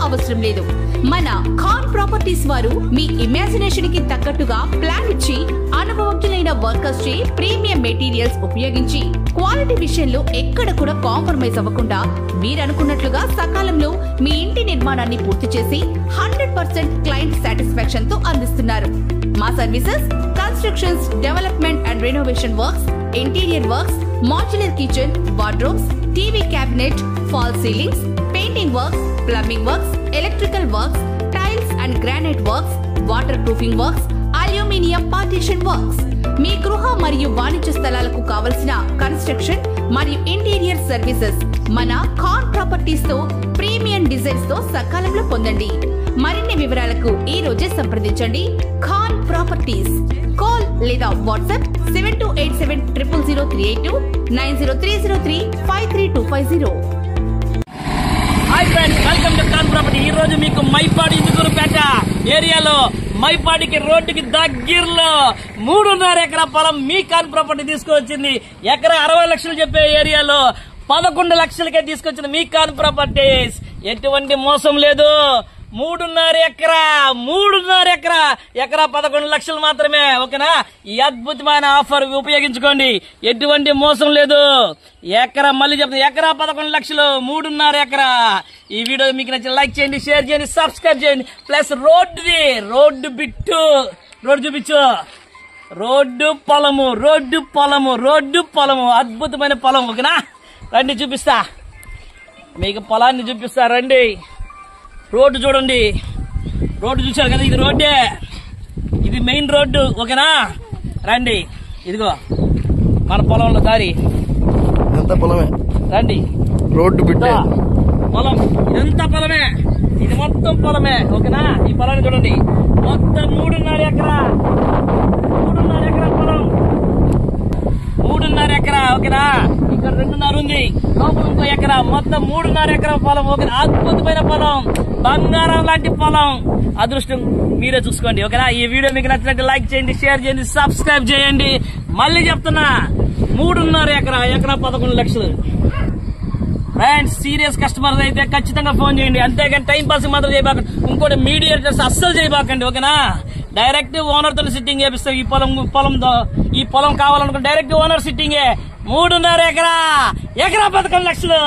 అవసరం లేదు. మన ఖాన్ ప్రాపర్టీస్ వారు మీ ఇమాజినేషన్ కి తగ్గట్టుగా ప్లాన్ ఇచ్చి అనుభవజ్ఞులైన వర్కర్స్ చే ప్రీమియం మెటీరియల్స్ ఉపయోగించి క్వాలిటీ విషయంలో ఎక్కడ కూడా కాంప్రమైజ్ అవ్వకుండా మీరనుకున్నట్లుగా సకాలంలో మీ ఇంటి నిర్మాణాన్ని పూర్తి చేసి 100% క్లయింట్ సాటిస్ఫాక్షన్ తో అందిస్తున్నారు. మా services constructions, development and renovation works, interior works, modular kitchen, wardrobes, TV cabinet, false ceilings, painting works, plumbing works, electrical works, tiles and granite works, waterproofing works, aluminium partition works. మీ గృహ మరియు వాణిజ్య స్థలాలకు కావలసిన construction మరియు interior services మన Khan properties తో premium designs తో సకాలంలో పొందండి. మరిన్ని వివరాలకు ఈ రోజే సంప్రదించండి. ఖాన్ ప్రాపర్టీస్. కాల్ లేదా WhatsApp 7287000382 9030353250. Hi friends, welcome to Khan property. ఈ రోజు మీకు మైపాడి ఇందుకూరుపేట ఏరియాలో మైపాడికి రోడ్డుకి దగ్గరలో 3.5 ఎకరా పొలం మీ ఖాన్ ప్రాపర్టీ తీసుకువచ్చింది. ఎకరా 60 లక్షలు చెప్పే ఏరియాలో 11 లక్షలకే తీసుకొచ్చింది మీ ఖాన్ ప్రాపర్టీస్. ఎటువంటి మోసం లేదు. 3.5 ఎకరా ఎకరా 11 లక్షలు మాత్రమే. ఓకేనా? ఈ అద్భుతమైన ఆఫర్ ఉపయోగించుకోండి. ఎటువంటి మోసం లేదు. ఎకరా మళ్ళీ చెప్తాను, ఎకరా 11 లక్షలు, 3.5 ఎకరా. ఈ వీడియో మీకు నచ్చిన లైక్ చేయండి, షేర్ చేయండి, సబ్స్క్రైబ్ చేయండి. ప్లస్ రోడ్డు చూపించు. రోడ్డు పొలము అద్భుతమైన పొలం. ఓకేనా? రండి చూపిస్తా, మీకు పొలాన్ని చూపిస్తా. రండి. రోడ్డు చూడండి. రోడ్డు చూశారు కదా, ఇది రోడ్డే, ఇది మెయిన్ రోడ్డు. ఓకేనా? రండి. ఇదిగో మన పొలంలో దారి. ఎంత పొలమే. రండి. రోడ్డు బిడ్డ పొలం, ఇదంతా పొలమే, ఇది మొత్తం పొలమే. ఓకేనా? ఈ పొలాన్ని చూడండి. మొత్తం 3.5 ఎకరా పొలం, 3.5 ఎకరా. ఓకేనా? ఇక్కడ 2.5 ఉంది, లోపల ఇంకో ఎకరా, మొత్తం 3.5 ఎకరా పొలం. ఓకేనా? అద్భుతమైన పొలం, బంగారం లాంటి పొలం. అదృష్టం మీరే చూసుకోండి. ఓకేనా? ఈ వీడియో మీకు నచ్చినట్టు లైక్ చేయండి, షేర్ చేయండి, సబ్స్క్రైబ్ చేయండి. మళ్ళీ చెప్తున్నా, 3.5 ఎకరా 11 లక్షలు. ఫ్రెండ్స్, సీరియస్ కస్టమర్స్ అయితే ఖచ్చితంగా ఫోన్ చేయండి. అంతేగాని టైం పాస్ మాత్రం చేయబాకండి. ఇంకోటి మీడియేటర్స్ అస్సలు చేయబాకండి. ఓకేనా? డైరెక్ట్ ఓనర్ తో సిట్టింగ్ చేపిస్తాం. ఈ పొలం కావాలనుకుంటే డైరెక్ట్ ఓనర్ సిట్టింగే. 3.5 ఎకరా 11 లక్షలు.